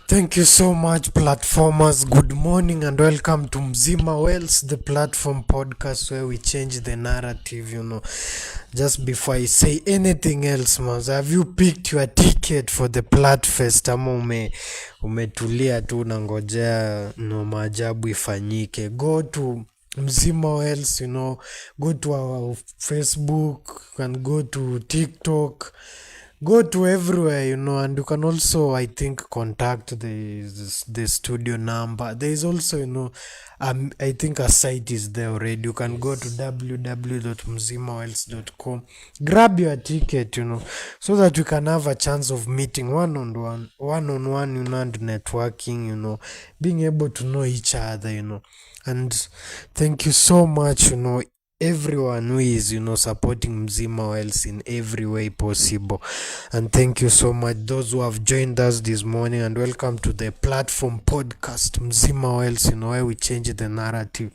Thank you so much, platformers. Good morning and welcome to Mzima Wells, the platform podcast where we change the narrative. Just before I say anything else, man, have you picked your ticket for the Platfest ama umetulia tu unangojea maajabu ifanyike? Go to Mzima Wells, go to our Facebook and go to TikTok. Go to everywhere, and you can also, I think, contact the studio number. There is also, I think a site is there already. You can go to www.mzimawels.com, grab your ticket, so that you can have a chance of meeting one-on-one, and networking, being able to know each other. And thank you so much, everyone who is supporting Mzima Wells in every way possible. And thank you so much those who have joined us this morning, and welcome to the platform podcast Mzima Wells, where we change the narrative.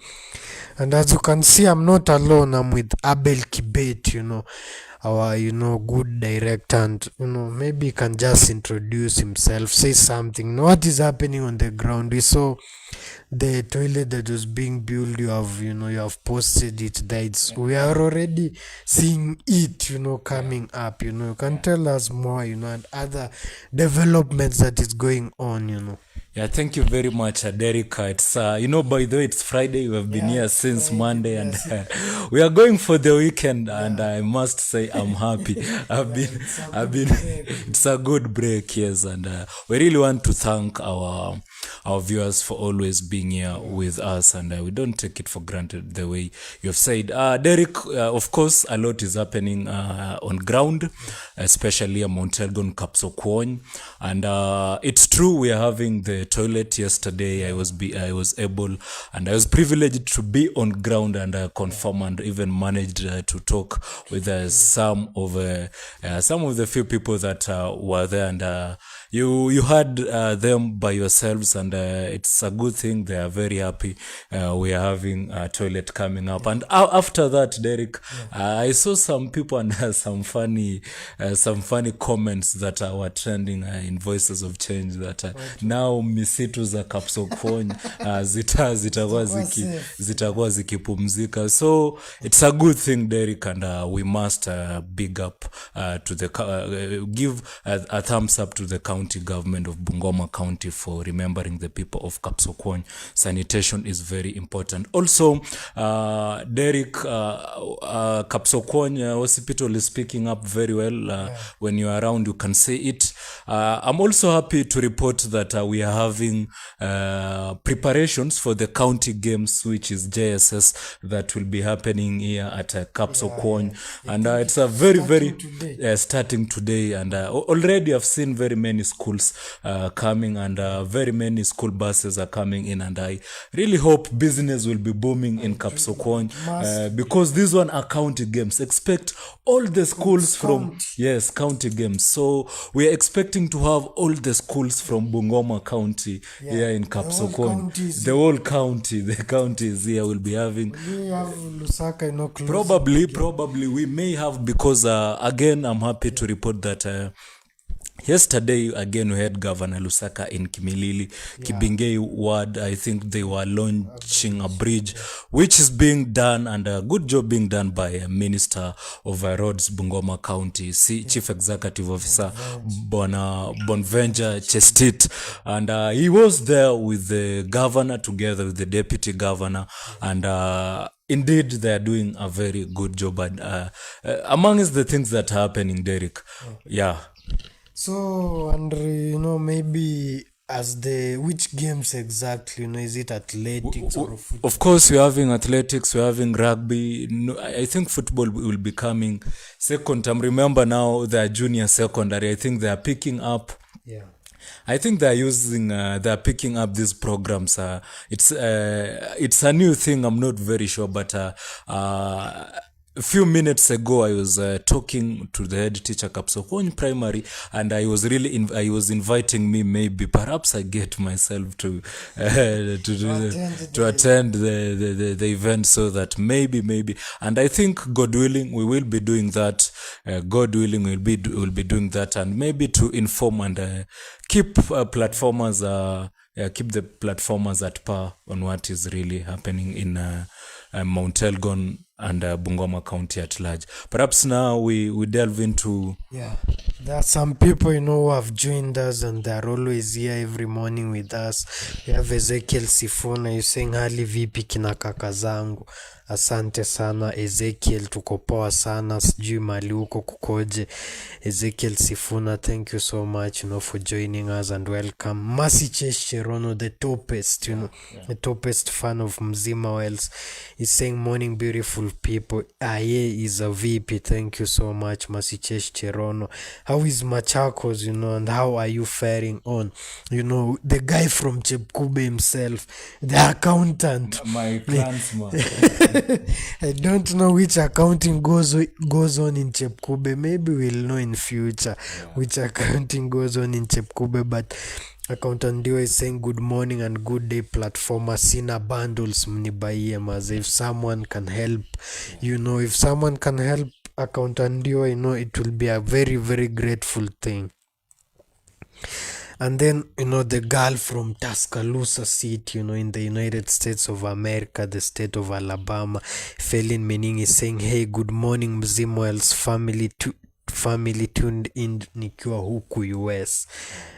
And as you can see, I'm not alone. I'm with Abel Kibet, our good director, and maybe he can just introduce himself, say something. What is happening on the ground? We saw the toilet that was being built. You have posted it there. We are already seeing it coming up. You can tell us more, and other developments that is going on. Yeah, thank you very much, Derek. It's by the way, it's Friday. We have been here since Friday, Monday, and we are going for the weekend. And I must say, I'm happy. I've been. It's a good break, yes, and we really want to thank our viewers for always being here with us, and we don't take it for granted the way you have said. Derek, of course, a lot is happening on ground, especially at Mount Elgon, Kapsokwony, and it's true we are having the toilet yesterday. I was able, and I was privileged to be on ground and confirm and even managed to talk with some of the few people that were there, and you had them by yourselves, and it's a good thing. They are very happy. We are having a toilet coming up, and after that, Derek, I saw some people and some funny comments that were trending in Voices of Change that now misitu za Kapsokwony zitakuwa zikipumzika. So it's a good thing, Derek, and we must big up to the give a thumbs up to the county government of Bungoma County for remembering the people of Kapsokwony. Sanitation is very important. Also, Derek, Kapsokwony Hospital is picking up very well. When you are around, you can see it. I'm also happy to report that we are having preparations for the county games, which is JSS, that will be happening here at Kapsokwony, and it's a very starting today, and already I've seen very many schools coming, and very many school buses are coming in, and I really hope business will be booming in Kapsokwony, because these one are county games. Expect all the schools from county games, so we are expecting to have all the schools from Bungoma County here in Kapsokwony. The whole county, the county is here. Will be having Lusaka, probably we may have, because again, I'm happy to report that yesterday, again, we had Governor Lusaka in Kimilili, Kibingei ward. I think they were launching a bridge, which is being done, and a good job being done by Minister of Roads, Bungoma County, Chief Executive Officer Bonvenja Chestit, and he was there with the governor together with the deputy governor, and indeed, they are doing a very good job. And amongst the things that are happening, Derek, So, and maybe which games exactly? Is it athletics or football? Of course, we're having athletics, we're having rugby. I think football will be coming second term. Remember now, they're junior secondary. I think they are picking up. I think they're picking up these programs. It's a new thing. I'm not very sure, but a few minutes ago I was talking to the head teacher Kapsokony Primary, and I was really I was inviting me, maybe perhaps I get myself to to attend the event, so that maybe, and I think God willing we will be doing that. God willing we'll be doing that, and maybe to inform and keep platformers keep the platformers at par on what is really happening in Mount Elgon and Bungoma County at large. Perhaps now we delve into... Yeah, there are some people, who have joined us and they're always here every morning with us. We have Ezekiel Sifuna, you saying hali vipi kina kaka zangu. Asante sana Ezekiel, tuko poa sana, sijui mali huko kukoje. Ezekiel Sifuna, thank you so much, for joining us and welcome. Masi Cherono, the topest, the topest fan of Mzima Wells, is saying morning beautiful people. Aye is a VP, thank you so much Masi Cherono. How is Machakos, and how are you faring on? The guy from Chepkube himself, the accountant. My clansman. I don't know which accounting goes on in Chepkube. Maybe we'll know in future which accounting goes on in Chepkube. But Accountant Dio is saying good morning and good day platformer. Sina bundles mnibaie mas. If someone can help, if someone can help Accountant Dio, it will be a very, very grateful thing. And then, the girl from Tuscaloosa City, in the United States of America, the state of Alabama, Felin Mening is saying, hey, good morning, Mzimwel's family tuned in nikiwa huku US.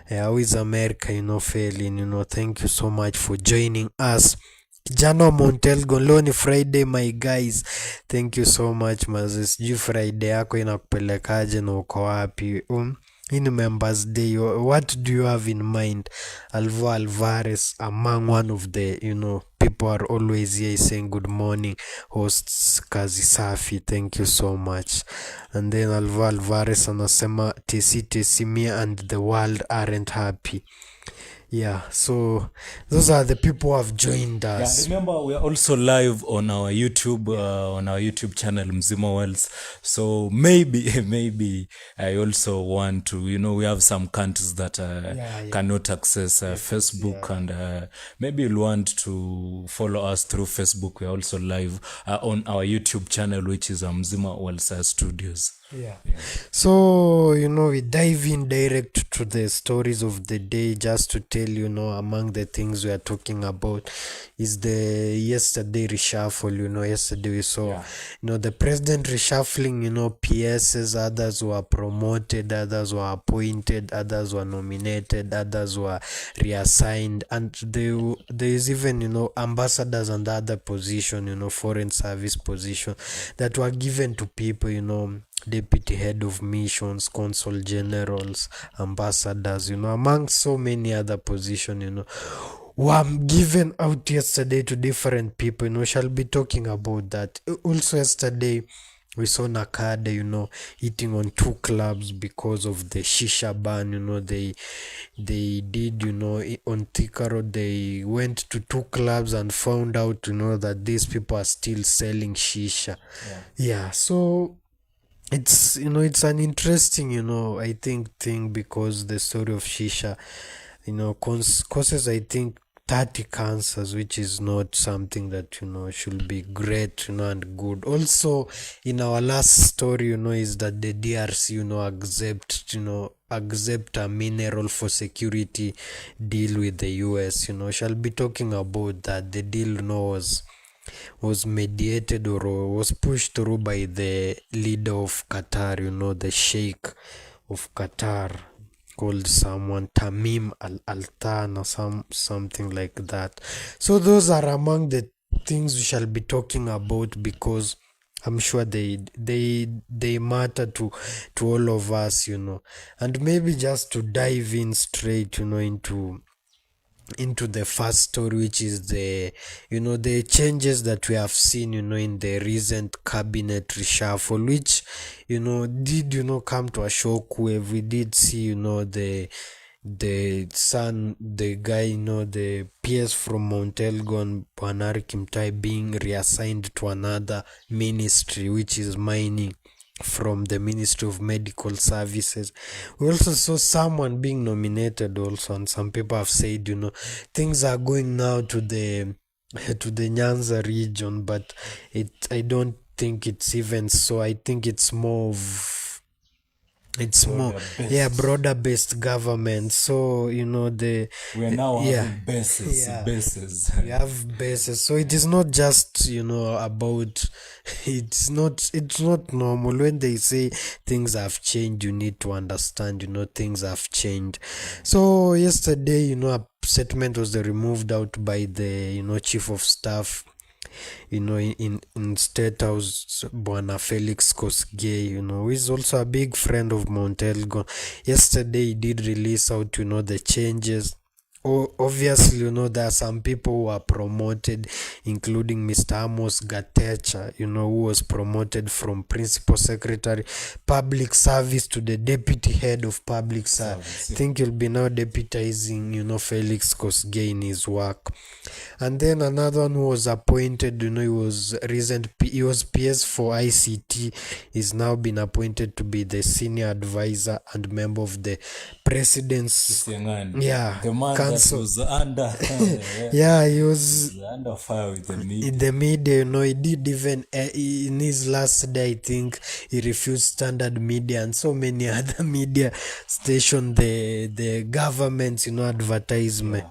How is America, Felin, thank you so much for joining us. Kijana Montelgo, leo ni Friday my guys. Thank you so much mazes. Sijui Friday yako inakupelekaje na uko wapi? In Members Day, what do you have in mind? Alvo Alvarez, among one of the, people are always here saying good morning. Hosts Kazi Safi, thank you so much. And then Alvo Alvarez anasema tesi me and the world aren't happy. Yeah, so those are the people who have joined us. Yeah, remember we are also live on our YouTube channel Mzima Wells. So maybe I also want to, we have some countries that cannot access Facebook, and maybe you'll want to follow us through Facebook. We are also live on our YouTube channel, which is Mzima Wells Studios. Yeah. So, we dive in direct to the stories of the day, just to tell among the things we are talking about is the yesterday reshuffle. Yesterday we saw the president reshuffling, PSs, others were promoted, others were appointed, others were nominated, others were reassigned, and there is even ambassadors and other position, foreign service position that were given to people, deputy head of missions, consul generals, ambassadors, among so many other positions, were given out yesterday to different people. Shall be talking about that. Also yesterday we saw Nakade, hitting on 2 clubs because of the Shisha ban. They did, on Thika Road, they went to 2 clubs and found out, that these people are still selling Shisha. Yeah, so it's it's an interesting I think thing, because the story of Shisha causes I think 30 cancers, which is not something that should be great and good. Also in our last story is that the DRC accept a mineral for security deal with the US. Shall be talking about that. The deal was mediated or was pushed through by the leader of Qatar, the Sheikh of Qatar, called someone Tamim Al-Altan or something like that. So those are among the things we shall be talking about, because I'm sure they matter to all of us, and maybe just to dive in straight, into the first story, which is the changes that we have seen in the recent cabinet reshuffle, which did come to a shock wave. We did see the the guy, the PS from Mount Elgon, Bwanari Kimtai, being reassigned to another ministry, which is mining, from the Ministry of Medical Services. We also saw someone being nominated also, and some people have said, things are going now to the Nyanza region, but I don't think it's even so. I think it's more broader based government. So we are now yeah, having bases. yeah, bases. we have bases. So it is not just about it's not normal when they say things have changed. You need to understand things have changed. So yesterday, a statement was removed out by the chief of staff, in State House, Bwana Felix Kosgei, who is also a big friend of Mount Elgon. Yesterday he did release out, the changes. Obviously, there are some people who are promoted, including Mr. Amos Gatecha, who was promoted from Principal Secretary Public Service to the Deputy Head of Public Service. I think he'll be now deputizing, Felix Kosgei in his work. And then another one who was appointed, he was PS for ICT, is now been appointed to be the senior advisor and member of the president's the man council. that was under He was under fire with the media. In the media, he did even in his last day, I think he refused Standard Media and so many other media station the government's advertisement.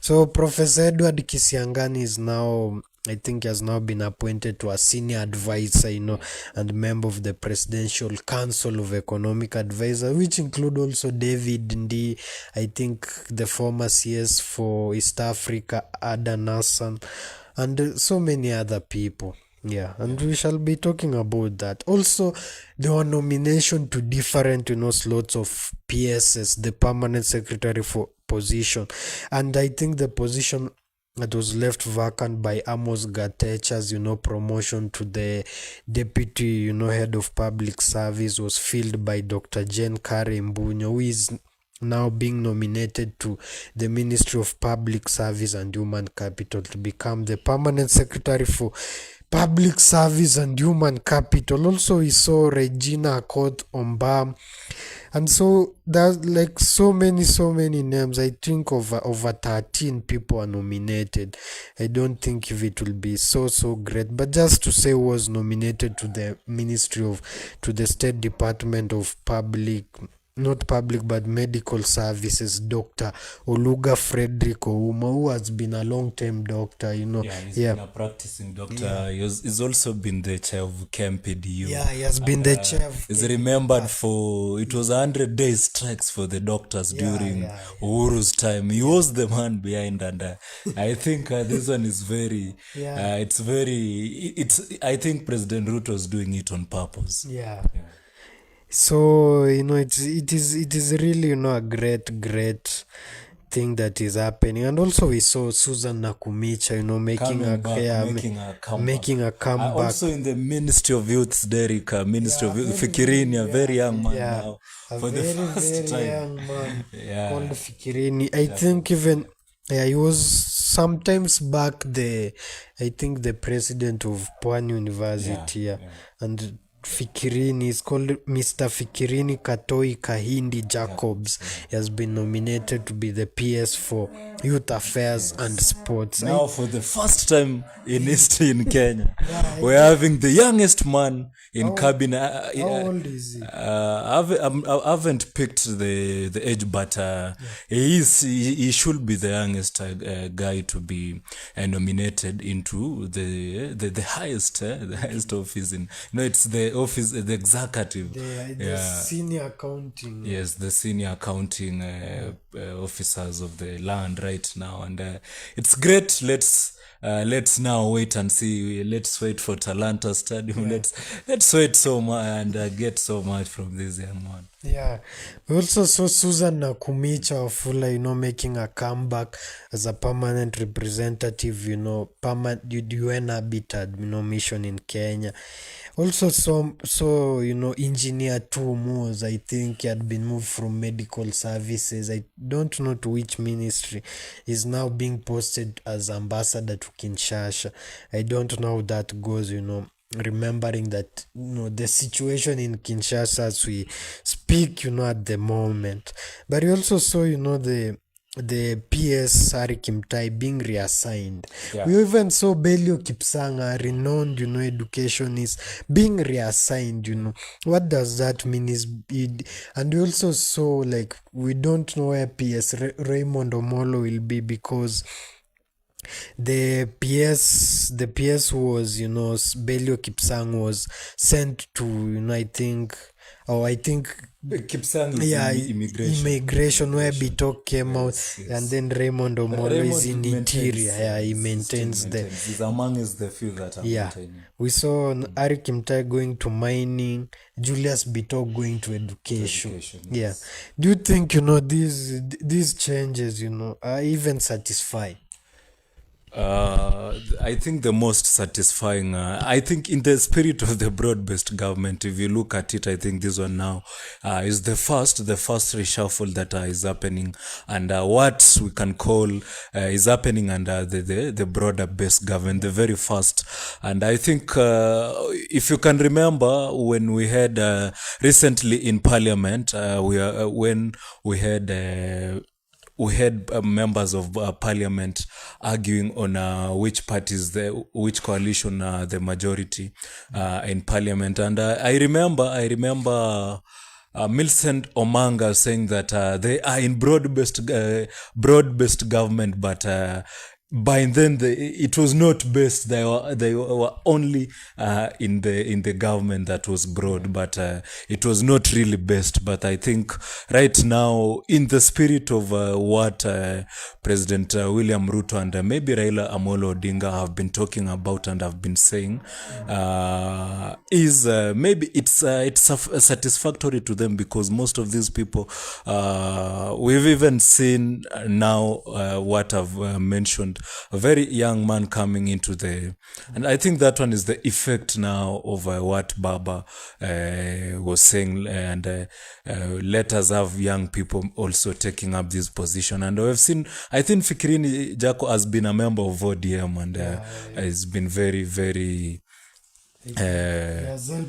So Professor Edward Kisiangani is now, I think, has now been appointed to a senior advisor, and member of the Presidential Council of Economic Advisors, which include also David Ndi, I think the former CS for East Africa, Adan Hassan, and so many other people. And we shall be talking about that. Also, there were nomination to different, slots of PSS, the permanent secretary for position. And I think the position that was left vacant by Amos Gatecha's, promotion to the deputy, head of public service was filled by Dr. Jane Kare Mbunyo, who is now being nominated to the Ministry of Public Service and Human Capital to become the permanent secretary for Public Service and Human Capital. Also, we saw Regina Akot Ombam. And so there's like so many names. I think over 13 people are nominated. I don't think if it will be so great, but just to say, was nominated to the to the State Department of not public but medical services, Dr. Oluga Frederick Ouma, who has been a long-time doctor, he's been a practicing doctor. He's also been the chair of KMPDU. He has been the chair of he's remembered for, it was 100 days strikes for the doctors during Uhuru's time. He was the man behind, and I think this one is very, I think President Ruto was doing it on purpose. So it is really a great thing that is happening. And also we saw Susan Nakumicha making a comeback. Also in the Ministry of Youth's Derek, Ministry of Youth, Fikirini, a very young man now, for the first time. Young man called Fikirini. I think even he was sometimes back I think the president of Pwani University, and Fikirini is called Mr. Fikirini Katoi Kahindi Jacobs. He has been nominated to be the PS for Youth Affairs and Sports. Now, for the first time in history in Kenya, we're having the youngest man in cabinet. How old is he? I haven't picked the age, but he should be the youngest guy to be nominated into the highest office in. It's the office, the executive, the senior accounting. Yes, the senior accounting officers of the land right now, and it's great. Let's now wait and see. Let's wait for Talanta Stadium. Let's wait so much and get so much from this young man. Yeah, we also saw Susan Nakumicha Wafula, making a comeback as a permanent representative, UN Habitat, mission in Kenya. Also, Engineer Two moves. I think he had been moved from medical services. I don't know to which ministry. Is now being posted as ambassador to Kinshasa. I don't know how that goes. Remembering that the situation in Kinshasa as we speak, at the moment. But we also saw, the PS Harry Kimtai being reassigned. Yeah. We even saw Belio Kipsang, a renowned, educationist, being reassigned. What does that mean? And we also saw, like, we don't know where Raymond Omolo will be, because the PS was, Belio Kipsang was sent to, I think Kipsang is yeah, in immigration. immigration where Bitok came out, Yes. and then Raymond Omolo is in interior. Yeah, he maintains the. He's among the few that are Yeah, maintaining. we saw Ari Kimtai going to mining, Julius Bitok going to education. Education, Yeah, yes. do you think these changes are even satisfying? I think the most satisfying, I think in the spirit of the broad-based government, if you look at it, I think this one now is the first reshuffle that is happening, and what we can call is happening under the broader-based government, the very first. And I think if you can remember when we had recently in parliament, when we had members of parliament arguing on which parties, which coalition the majority in parliament. And I remember Millicent Omanga saying that they are in broad-based government, but by then it was not based. They were only in the government that was broad, but it was not really based. But I think right now, in the spirit of what President William Ruto and maybe Raila Amolo Odinga have been talking about and have been saying, is maybe it's satisfactory to them, because most of these people, we've even seen now what I've mentioned, a very young man coming into and I think that one is the effect now of what Baba was saying, and let us have young people also taking up this position. And we've seen, I think Fikirini Jacko has been a member of ODM, and has been very, very Yes, in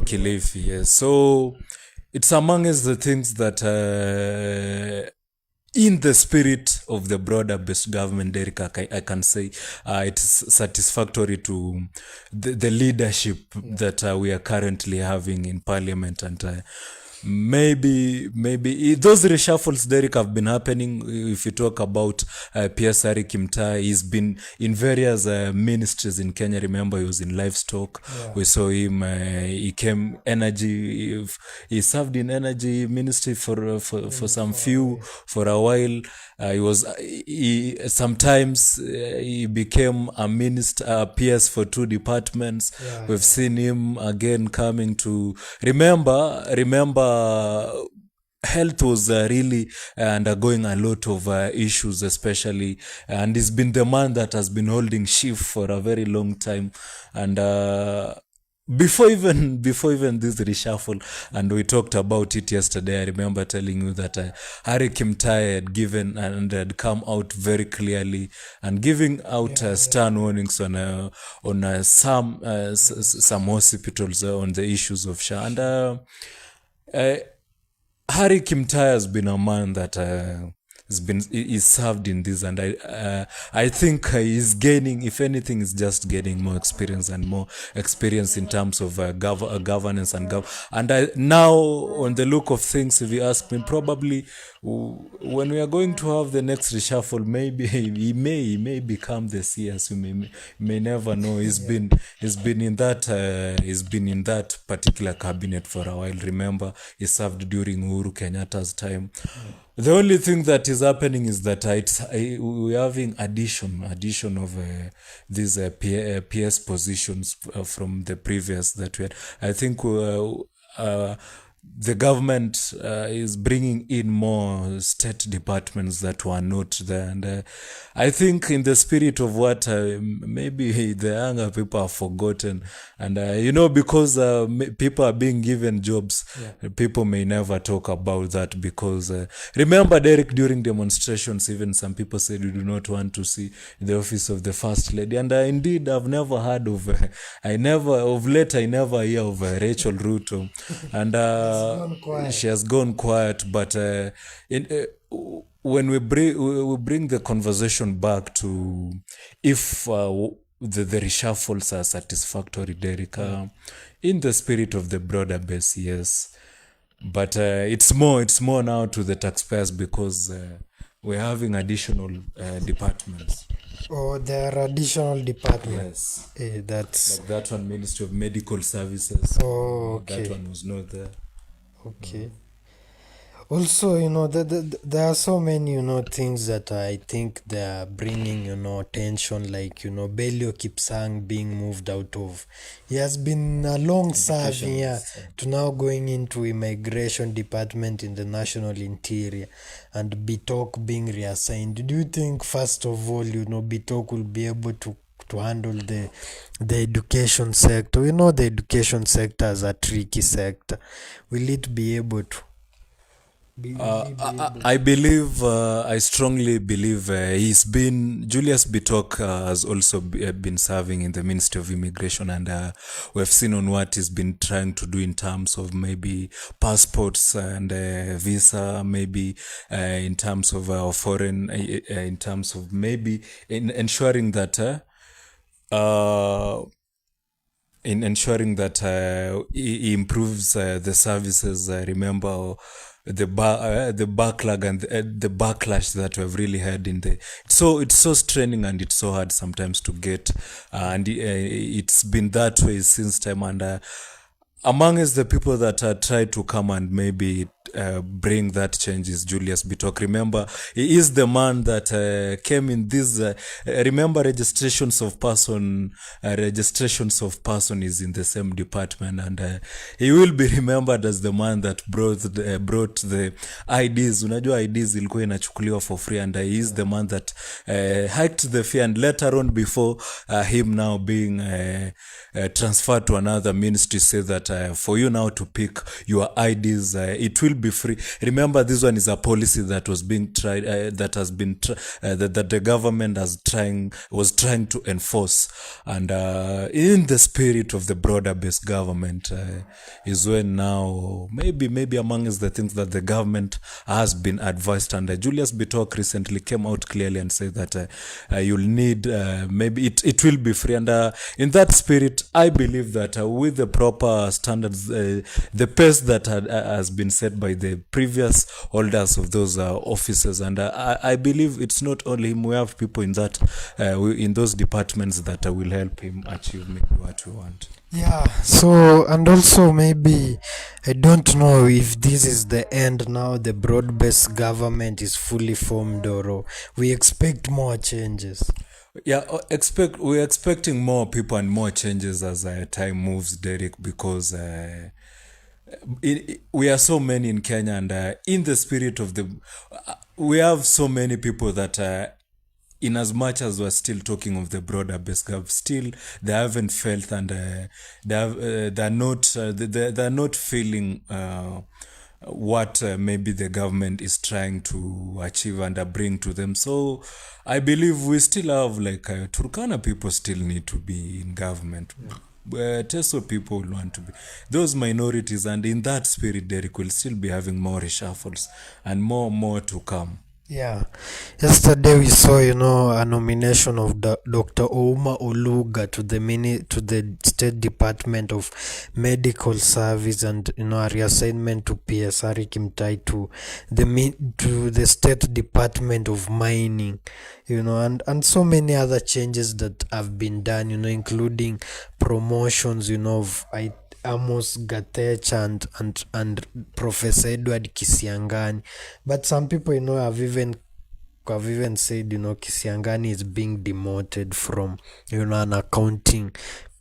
Kilifi, yes. So it's among us the things that in the spirit of the broader based government, Derek, I can say it's satisfactory to the leadership that we are currently having in parliament. And maybe those reshuffles, Derek, have been happening. If you talk about PSR Kimtai, he's been in various ministries in Kenya. Remember, he was in livestock. We saw him, he came energy, he served in energy ministry for a while. Sometimes he became a minister, PS for 2 departments. We've seen him again coming to remember health was really undergoing a lot of issues, especially, and he's been the man that has been holding shift for a very long time. And before even this reshuffle, and we talked about it yesterday, I remember telling you that Harry Kimtai had given and had come out very clearly and giving out stern warnings on some hospitals on the issues of SHA. And Harry Kimtai has been a man that is served in this, and I think he's gaining, if anything, is just gaining more experience in terms of governance and now, on the look of things, if you ask me, probably when we are going to have the next reshuffle, maybe he may become the CS. We may never know. He's been in that particular cabinet for a while. Remember, he served during Uhuru Kenyatta's time. The only thing that is happening is that we're having addition of these PS positions from the previous that we had. I think the government is bringing in more state departments that were not there. And I think in the spirit of what maybe the younger people have forgotten. And, because people are being given jobs, people may never talk about that because remember, Derek, during demonstrations, even some people said you do not want to see the office of the First Lady. And indeed, I've never heard of, I never hear of Rachel Ruto. And she has gone quiet, but when we bring the conversation back to if the reshuffles are satisfactory, Derek, in the spirit of the broader base, yes, but it's more now to the taxpayers because we're having additional departments. Oh, there are additional departments. Yes, That's like that one, Ministry of Medical Services. oh, okay. That one was not there. Okay. Also, there are so many, things that I think they are bringing, attention, like, Belio Kipsang being moved out of. He has been a long serving, to now going into immigration department in the national interior, and Bitok being reassigned. Do you think, first of all, Bitok will be able to handle the education sector? The education sector is a tricky sector. Will it be able to? I believe, I strongly believe Julius Bitok has also been serving in the Ministry of Immigration, and we have seen on what he's been trying to do in terms of maybe passports and visa, maybe in terms of foreign, in terms of maybe in ensuring that in ensuring that he improves the services. Remember the backlog and the backlash that we've really had in the it's so straining and it's so hard sometimes to get, and it's been that way since time. And among us, the people that tried to come and maybe bring that change is Julius Bitok. Remember, he is the man that came in this. Remember, registrations of person is in the same department, and he will be remembered as the man that brought the IDs. Unajua IDs ilikuwa inachukuliwa for free, and he is the man that hiked the fee, and later on, before him now being transferred to another ministry, say that for you now to pick your IDs, it will be free. Remember, this one is a policy that was being tried, that has been that the government was trying to enforce, and in the spirit of the broader based government is when now maybe among us the things that the government has been advised. And Julius Bitok recently came out clearly and said that you'll need maybe it will be free, and in that spirit I believe that with the proper standards, the pace that has been set by the previous holders of those offices, and I believe it's not only him. We have people in that in those departments that will help him achieve maybe what we want. Yeah, so, and also maybe, I don't know if this is the end now, the broad-based government is fully formed, or we expect more changes. Yeah, we're expecting more people and more changes as time moves, Derek, because we are so many in Kenya, and in the spirit of we have so many people that in as much as we're still talking of the broader base gov, still they haven't felt, and they're not feeling what maybe the government is trying to achieve and bring to them. So I believe we still have, like, Turkana people still need to be in government. Teso people will want to be those minorities, and in that spirit, Derek will still be having more reshuffles and more to come. Yeah, yesterday we saw, a nomination of Dr. Ouma Oluga to the State Department of Medical Service, and a reassignment to PSR Kimtai to the State Department of Mining, and so many other changes that have been done, including promotions, of Amos Gatech and Professor Edward Kisiangani. But some people, have even have even said, Kisiangani is being demoted from, an accounting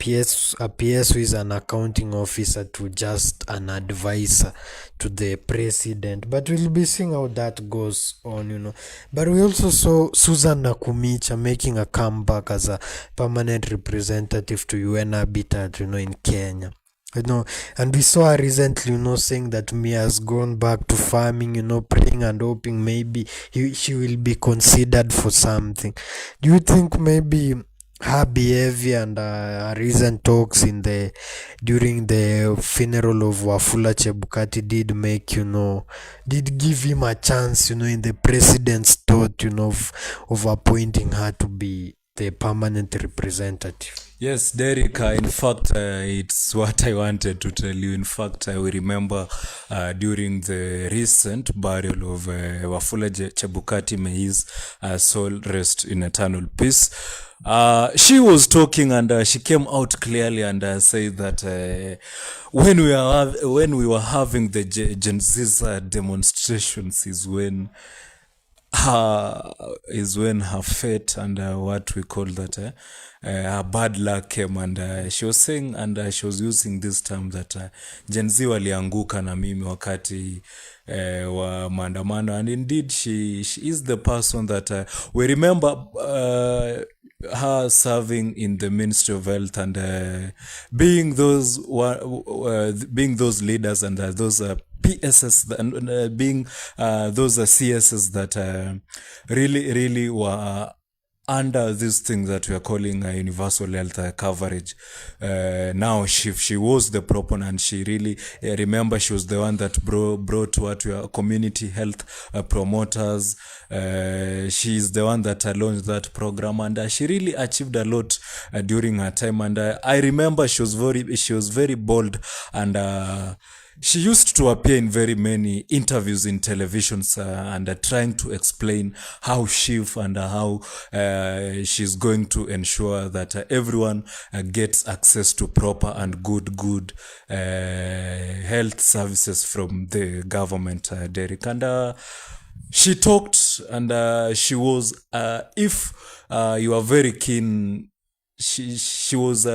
a PS who is an accounting officer to just an advisor to the president. But we'll be seeing how that goes on. But we also saw Susan Nakumicha making a comeback as a permanent representative to UN Habitat, in Kenya. And we saw her recently, saying that Mia has gone back to farming, praying and hoping maybe she will be considered for something. Do you think maybe her behavior and her recent talks during the funeral of Wafula Chebukati did give him a chance, in the president's thought, of appointing her to be the permanent representative? Yes, Derek, in fact, it's what I wanted to tell you. In fact, I will remember during the recent burial of Wafula Chebukati, may his soul rest in eternal peace. She was talking and she came out clearly and said that when we were having the Gen Z's demonstrations is when her fate and what we call that her bad luck came, and she was saying and she was using this term that Gen Z walianguka na mimi wakati wa maandamano, and indeed she is the person that we remember her serving in the Ministry of Health and being those leaders and those PSS and being those CSS that really were under this thing that we are calling universal health coverage. Now she was the proponent. She really remember she was the one that brought what we are community health promoters. She is the one that launched that program, and she really achieved a lot during her time. And I remember she was very bold, and she used to appear in very many interviews in televisions and trying to explain how and how she's going to ensure that everyone gets access to proper and good health services from the government, Derek. And she talked and she was, if you are very keen, she was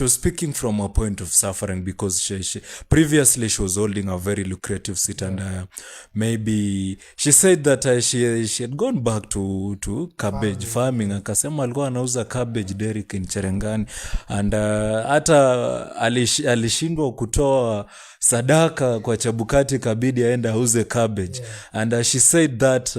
speaking from a point of suffering, because she previously she was holding a very lucrative seat, and maybe she said that she had gone back to cabbage farming. Akasema alikuwa anauza cabbage, Derek, in Cherengani, and hata alishindwa kutoa sadaka kwa Chebukati, kabidi aenda auze cabbage. And she said that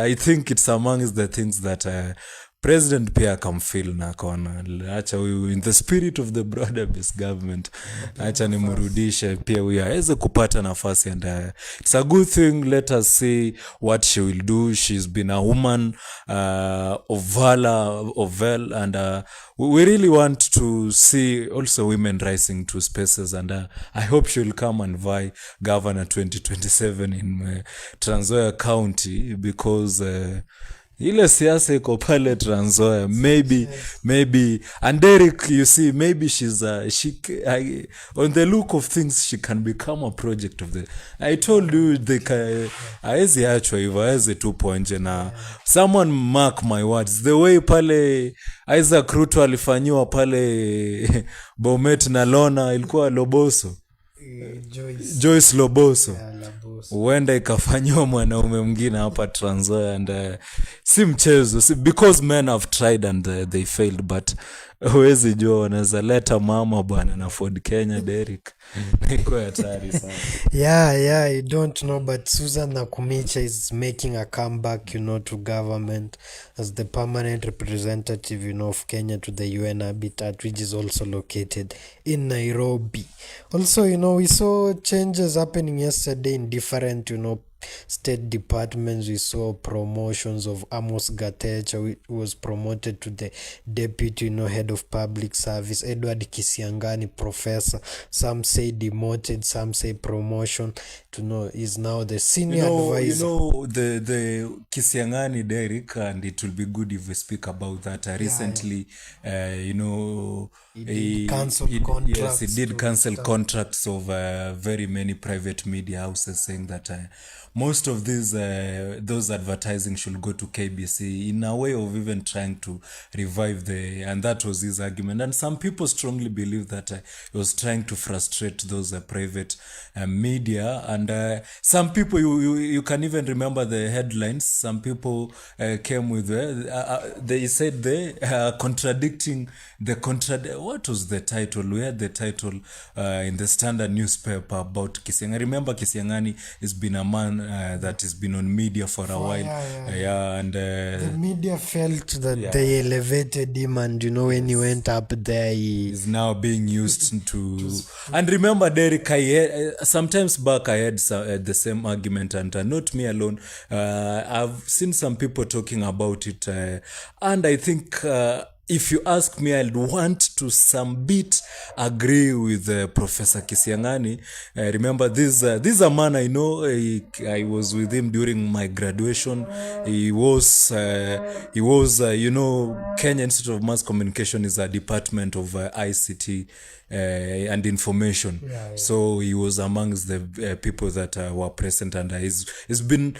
I think it's among the things that President pia akamfeel na akaona acha huyu in the spirit of the broader based government, acha nimrudishe pia huyu aweze kupata nafasi, and it's a good thing. Let us see what she will do. She's been a woman of valor, and we really want to see also women rising to spaces, and I hope she will come and vie governor 2027 in Trans Nzoia County, because ile siasa iko pale Trans Nzoia, maybe and Derek, you see, maybe she's on the look of things she can become a project of the, I told you, haezi achwa hivyo, haezi tupo nje. Na someone mark my words, the way pale Isaac Ruto alifanyiwa pale Bomet na Lona, ilikuwa Loboso, Joyce Loboso, huenda ikafanyiwa mwanaume mwingine hapa Trans Nzoia, and si mchezo, because men have tried and they failed, but huwezi jua, wanaweza leta mama bwana na Ford Kenya, Derek. Niko hatari sana. Yeah, you don't know, but Susan Nakumicha is making a comeback, to government as the permanent representative, of Kenya to the UN Habitat, which is also located in Nairobi. Also, we saw changes happening yesterday in different, state departments. We saw promotions of Amos Gatecha, who was promoted to the deputy, head of public service. Edward Kisiangani, professor, some say demoted, some say promotion to is now the senior advisor. The Kisiangani, Derek, and it will be good if we speak about that. Recently, he did cancel contracts. Yes, he did cancel contracts of very many private media houses, saying that most of these those advertising should go to KBC in a way of even trying to revive and that was his argument. And some people strongly believe that he was trying to frustrate those private media. And some people, you can even remember the headlines. Some people came with they said they contradicting what was the title? We had the title in the Standard newspaper about Kisiangani. Remember, Kisiangani has been a man that has been on media for a while. And the media felt that they elevated him, and when he went up there, he is now being used to. And remember, Derek, sometimes back I had the same argument, and not me alone. I've seen some people talking about it, and I think if you ask me, I'd want to some bit agree with Professor Kisiangani. Remember, this is a man I know. I was with him during my graduation. He was Kenya Institute of Mass Communication is a department of ICT and information. So he was amongst the people that were present, and he's been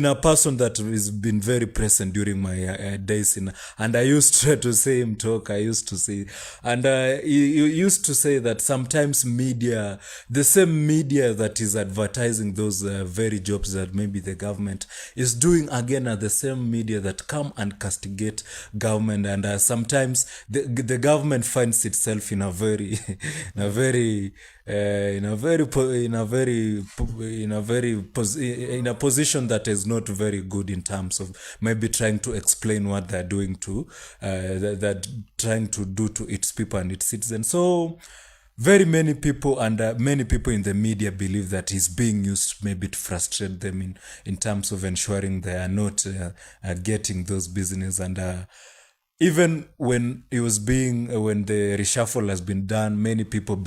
a person that has been very present during my days and I used to say him talk. I used to say, and he used to say that sometimes media, the same media that is advertising those very jobs that maybe the government is doing, again are the same media that come and castigate government. And sometimes the government finds itself in a very in a position that is not very good in terms of maybe trying to explain what they're doing to that trying to do to its people and its citizens. So very many people and many people in the media believe that he's being used maybe to frustrate them in terms of ensuring they are not getting those business. And even when it was when the reshuffle has been done, many people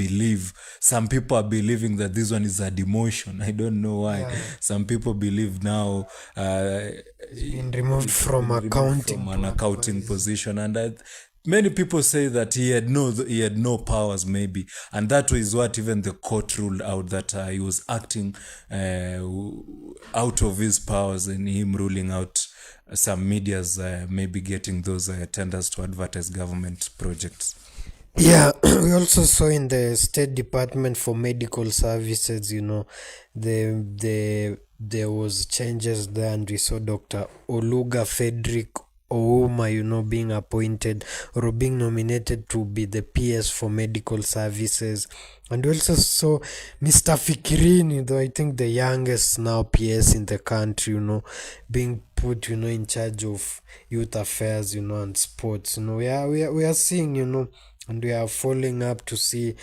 some people are believing that this one is a demotion. I don't know why. Some people believe now he's been removed from an accounting position. And many people say that he had no powers, maybe, and that is what even the court ruled out, that he was acting out of his powers, and him ruling out some medias maybe getting those tenders to advertise government projects. Yeah, we also saw in the State Department for Medical Services, there was changes there, and we saw Dr. Oluga Frederick Ouma, being appointed or being nominated to be the PS for Medical Services. And we also saw Mr. Fikirini, I think the youngest now PS in the country, being put, in charge of youth affairs, and sports. We are seeing, and we are following up to see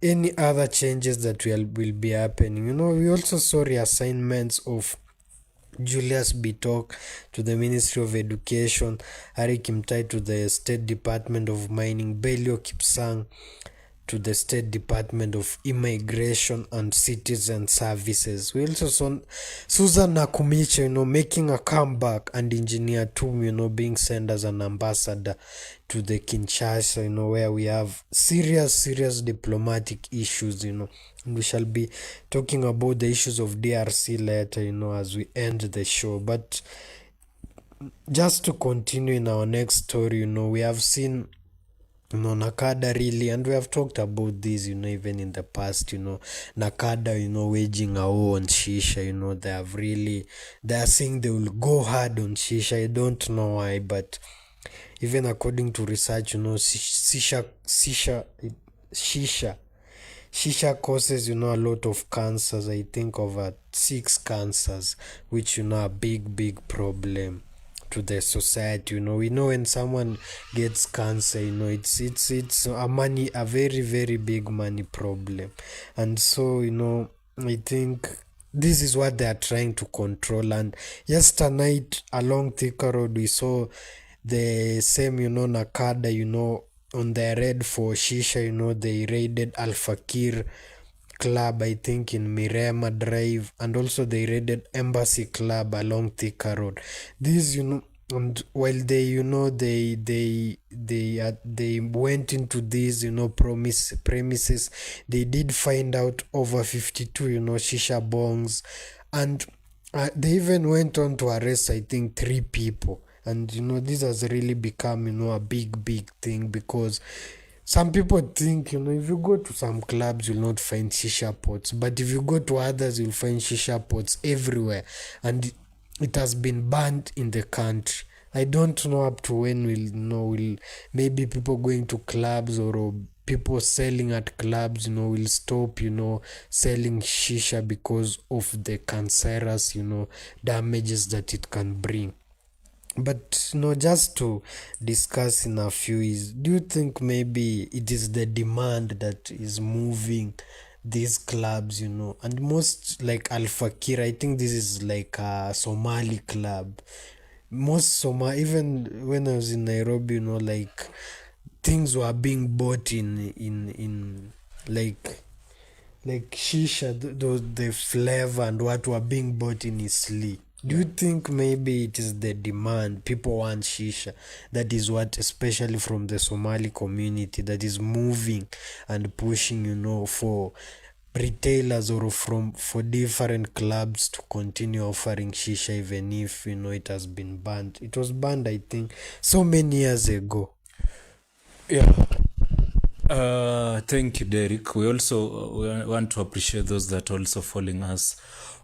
any other changes that will be happening. We also saw reassignments of Julius Bitok to the Ministry of Education, Harry Kimtai to the State Department of Mining, Belio Kipsang to the State Department of Immigration and Citizen Services. We also saw Susan Nakumicha, making a comeback, and Engineer Tum, being sent as an ambassador to the Kinshasa, where we have serious diplomatic issues, and we shall be talking about the issues of DRC later, as we end the show. But just to continue in our next story, we have seen Nakada really, and we have talked about this, even in the past, Nakada, waging a war on Shisha, they are saying they will go hard on Shisha. I don't know why, but even according to research, Shisha causes, a lot of cancers. I think over 6 cancers, which, are a big problem to the society. We know when someone gets cancer, it's a very big money problem. And so, I think this is what they are trying to control. And yesterday night along Thika Road, we saw the same, Nakada, on their raid for Shisha, they raided Al Fakir Club, I think in Mirema Drive, and also they raided Embassy Club along Thika Road. These, and while they, they went into these, premises, they did find out over 52, Shisha bongs, and They even went on to arrest, I think, 3 people. And this has really become a big thing, because some people think if you go to some clubs you'll not find shisha pots, but if you go to others you'll find shisha pots everywhere. And it has been banned in the country. I don't know up to when will maybe people going to clubs, or people selling at clubs will stop selling shisha because of the cancerous damages that it can bring. But just to discuss in a few, is do you think maybe it is the demand that is moving these clubs, and most, like Al Fakir, I think this is like a Somali club. Most even when I was in Nairobi, like things were being bought in like shisha, the flavor and what were being bought in Isli. Do you think maybe it is the demand? People want shisha. That is what, especially from the Somali community, that is moving and pushing, for retailers, or for different clubs to continue offering shisha, even if it has been banned. It was banned, I think, so many years ago. Yeah. Thank you, Derek. We also want to appreciate those that are also following us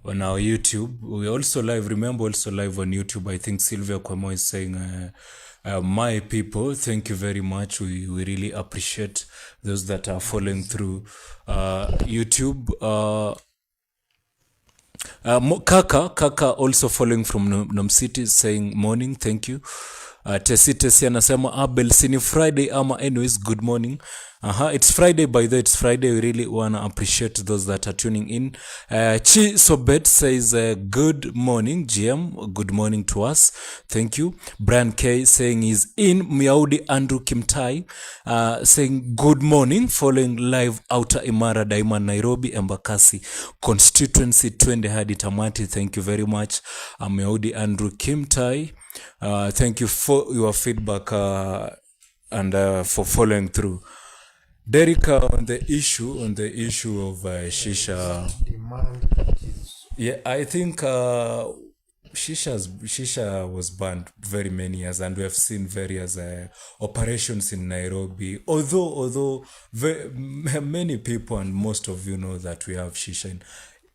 on our YouTube. We also live, remember, also live on YouTube. I think Sylvia Kwamo is saying, my people, thank you very much. We really appreciate those that are following through YouTube. Kaka also following from Nom City saying morning, thank you. Tesi anasema Abel, sini Friday ama anyways, good morning. It's Friday, by the way, it's Friday. We really want to appreciate those that are tuning in. Chi Sobet says, good morning, GM. Good morning to us. Thank you. Brian K saying he's in. Miaudi Andrew Kimtai saying good morning, following live Outer Imara Daima Nairobi Embakasi constituency twende hadi tamati. Thank you very much. Miaudi Andrew Kimtai. Thank you for your feedback and for following through. Derek, on the issue of shisha, yeah, I think shisha was banned very many years, and we have seen various operations in Nairobi. Although many people and most of you know that we have shisha in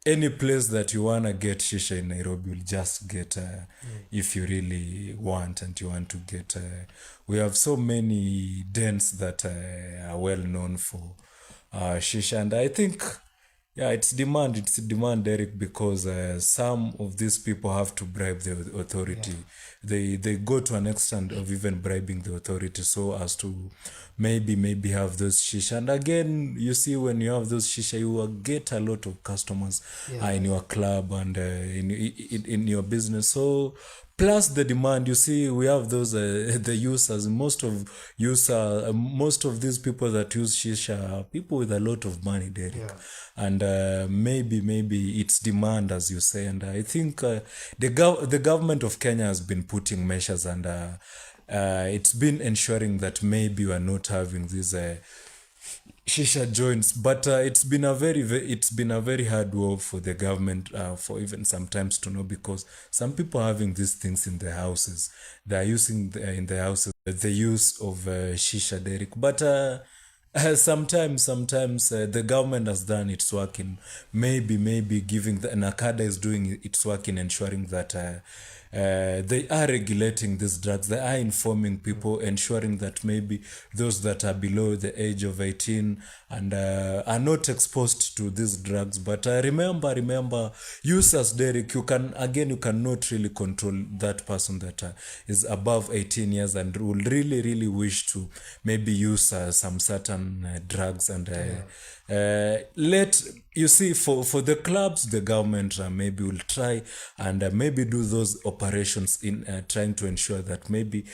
any place that you wanna get shisha in Nairobi, you'll just get if you really want and you want to get. We have so many dens that are well known for shisha, and I think it's demand, Derek, because some of these people have to bribe the authority. They go to an extent of even bribing the authority so as to maybe have those shisha. And again, you see, when you have those shisha, you will get a lot of customers in your club and in your business. So plus the demand, you see, we have those the users. Most of these people that use shisha are people with a lot of money, Derek. And maybe it's demand, as you say. And I think the government of Kenya has been putting measures, and it's been ensuring that maybe we are not having these shisha joints. But it's been a very hard work for the government for even sometimes to know, because some people are having these things in their houses. They are using in their houses the use of shisha, Derek. But sometimes the government has done its work in maybe giving NACADA is doing its work in ensuring that they are regulating these drugs. They are informing people, ensuring that maybe those that are below the age of 18 and are not exposed to these drugs. But remember, users, Derek, you cannot really control that person that is above 18 years and will really wish to maybe use some certain drugs. And you see, for the clubs, the government maybe will try and maybe do those operations in trying to ensure that maybe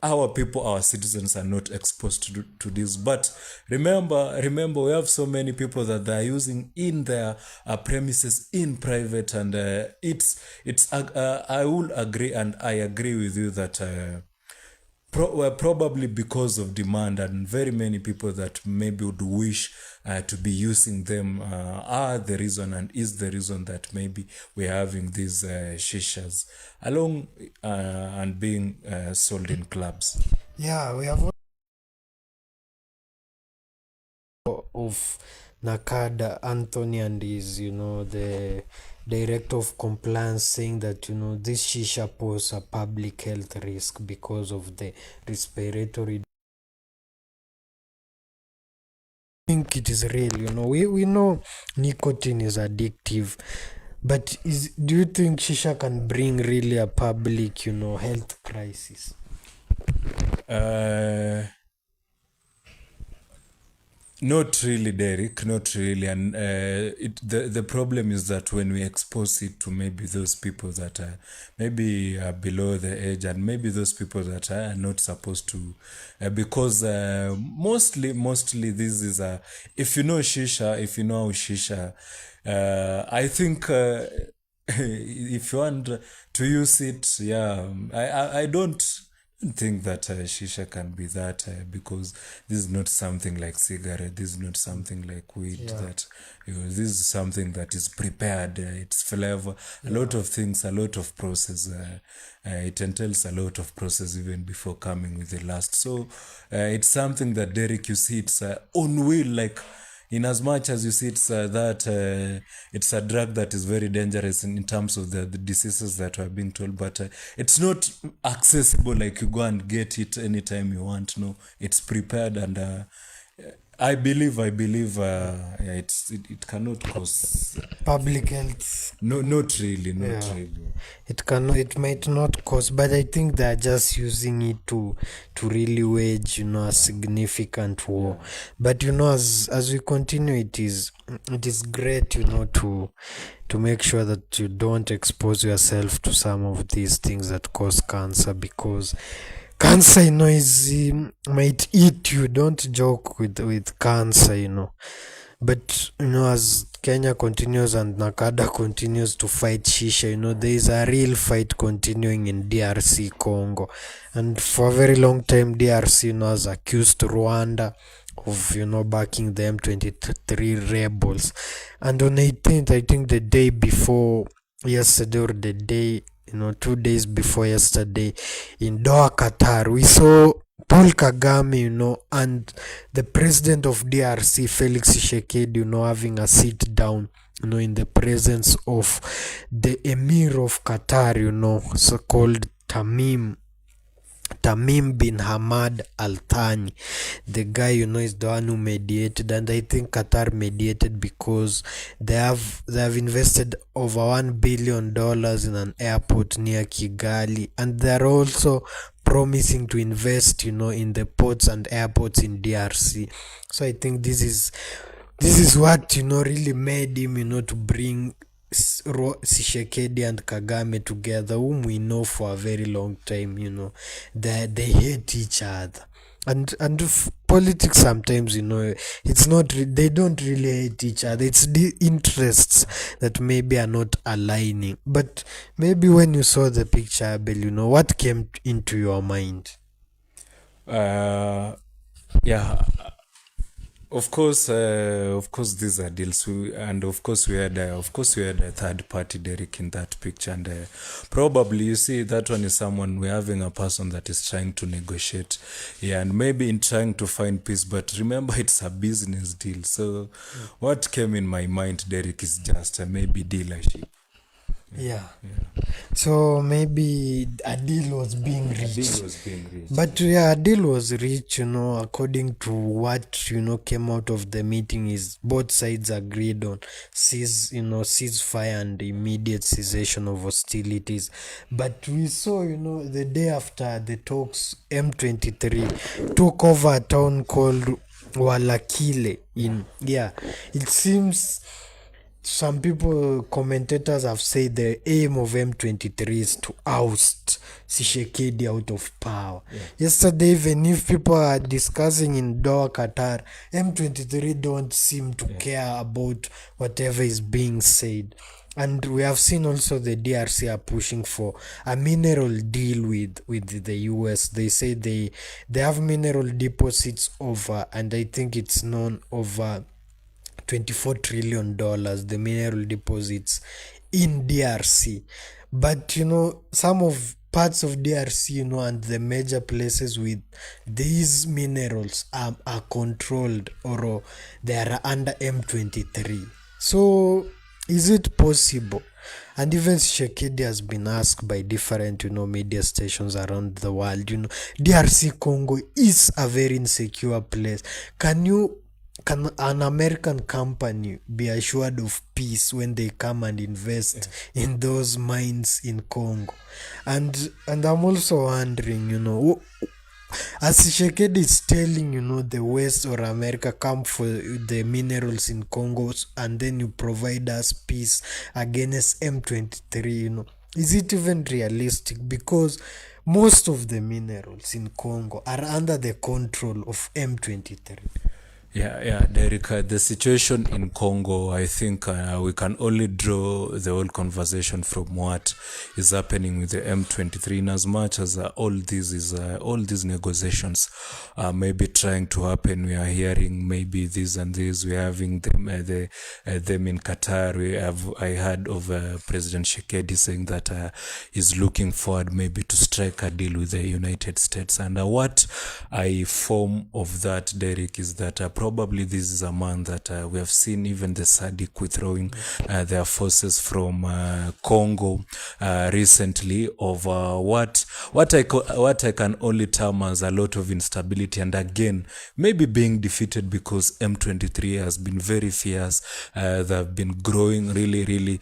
our people, our citizens, are not exposed to this. But remember, we have so many people that they are using in their premises in private, and it's I will agree, and I agree with you that Probably because of demand, and very many people that maybe would wish to be using them are the reason and is the reason that maybe we're having these shishas along and being sold in clubs. Yeah, we have of Nakada Anthony and his, the director of compliance, saying that this shisha poses a public health risk because of the respiratory. I think it is real. We know nicotine is addictive, but do you think shisha can bring really a public health crisis? Not really, Derek. Not really, and the problem is that when we expose it to maybe those people that are maybe below the age, and maybe those people that are not supposed to, because mostly this is if you know shisha, if you know shisha, I think. If you want to use it, yeah, I don't think that shisha can be that because this is not something like cigarette, this is not something like weed, that this is something that is prepared, it's flavor, a lot of things, a lot of process, it entails a lot of process even before coming with the last. So it's something that, Derek, you see, it's on wheel, like in as much as you see it's it's a drug that is very dangerous in terms of the diseases that we're being told, but it's not accessible like you go and get it anytime you want. No, it's prepared, and I believe it cannot cause Public health. no, not really, not really. It might not cause, but I think they're just using it to really wage a significant war. But as we continue, it is great to make sure that you don't expose yourself to some of these things that cause cancer, because cancer might eat you. Don't joke with cancer. But as Kenya continues and Nakada continues to fight shisha, there is a real fight continuing in DRC Congo, and for a very long time DRC has accused Rwanda of backing the M23 rebels. And on 18th, I think the day before yesterday, or the day 2 days before yesterday, in Doha, Qatar, we saw Paul Kagame, and the president of DRC, Felix Tshisekedi, having a sit down, in the presence of the emir of Qatar, so called Tamim bin Hamad Al Thani. The guy, is the one who mediated, and I think Qatar mediated because they have invested over $1 billion in an airport near Kigali, and they're also promising to invest, in the ports and airports in DRC. So I think this is what really made him, to bring Tshisekedi and Kagame together, whom we know for a very long time. They hate each other, and politics sometimes, it's not they don't really hate each other. It's the interests that maybe are not aligning. But maybe when you saw the picture, Abel, what came into your mind? Yeah, of course, these are deals, and of course we had a third party, Derek, in that picture, and probably you see that one is someone, we're having a person that is trying to negotiate, and maybe in trying to find peace. But remember, it's a business deal. So what came in my mind, Derek, is just maybe dealership. Yeah. So maybe a deal was being reached. But a deal was reached, according to what, came out of the meeting, is both sides agreed on ceasefire and immediate cessation of hostilities. But we saw, the day after the talks, M23 took over a town called Walakile it seems some commentators have said the aim of M23 is to oust Tshisekedi out of power. Yesterday, even if people are discussing in Doha, Qatar, M23 don't seem to care about whatever is being said. And we have seen also the DRC are pushing for a mineral deal with the US. They say they have mineral deposits over, and I think it's known over $24 trillion, the mineral deposits in DRC. But some of parts of DRC, and the major places with these minerals are controlled, or they are under M23. So is it possible? And even Shekedi has been asked by different, media stations around the world, DRC Congo is a very insecure place. Can an American company be assured of peace when they come and invest in those mines in Congo? And I'm also wondering, as Shekedi is telling, the West or America, come for the minerals in Congo and then you provide us peace against M23, is it even realistic? Because most of the minerals in Congo are under the control of M23. Yeah, Derek, the situation in Congo, I think we can only draw the whole conversation from what is happening with the M23, in as much as all these negotiations maybe trying to happen. We are hearing maybe this and this. We are having them them in Qatar. I heard of President Shekedi saying that he's looking forward maybe to strike a deal with the United States. And what I form of that, Derek, is that probably this is a man that we have seen even the SADC withdrawing their forces from Congo recently, of what I can only term as a lot of instability, and again maybe being defeated because M23 has been very fierce. They have been growing really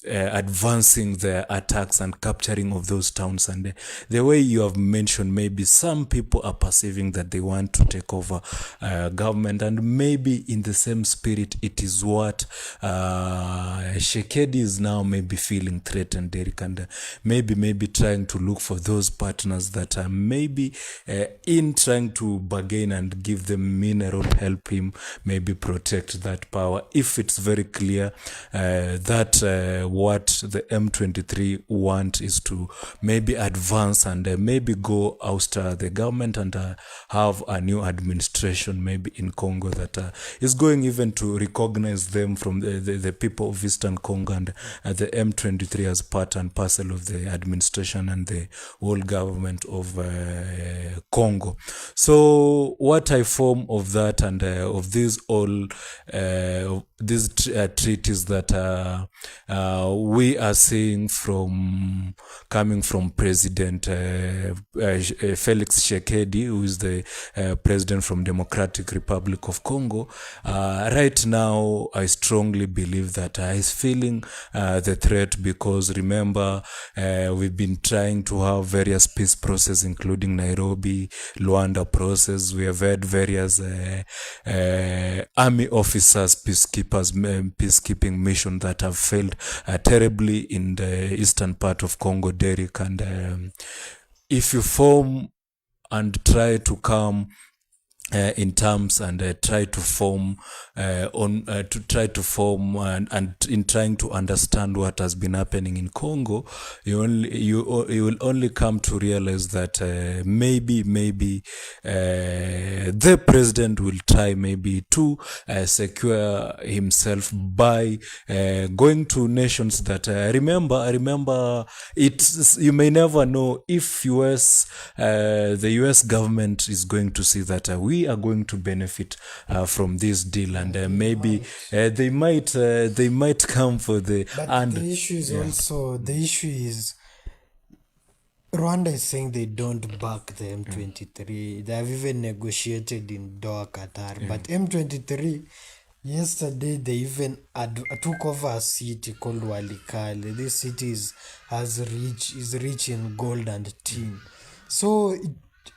advancing the attacks and capturing of those towns. And the way you have mentioned, maybe some people are perceiving that they want to take over government, and maybe in the same spirit it is what Shekedi is now maybe feeling threatened, Derek, and maybe trying to look for those partners that are maybe in trying to bargain and give them mineral, help him maybe protect that power, if it's very clear that what the M23 want is to maybe advance and maybe go ouster the government and have a new administration maybe in Congo that is going even to recognize them from the people of Eastern Congo, and the M23 as part and parcel of the administration and the whole government of Congo. So what I form of that and of these all these treaties that we are seeing coming from President Felix Tshisekedi, who is the president from Democratic Republic of Congo. Right now, I strongly believe that he's feeling the threat, because remember, we've been trying to have various peace processes, including Nairobi, Luanda process. We have had various army officers, peacekeeping mission that have failed terribly in the eastern part of Congo, Derek. And if you form and try to come in terms and try to form and in trying to understand what has been happening in Congo, you will only come to realize that maybe the president will try maybe to secure himself by going to nations that remember it's, you may never know if the US government is going to see that we are going to benefit from this deal, and maybe they might come for the. But and the issue is also, the issue is Rwanda is saying they don't back the M23. They have even negotiated in Doha, Qatar. But M23, yesterday they even took over a city called Walikale. This city is rich in gold and tin. So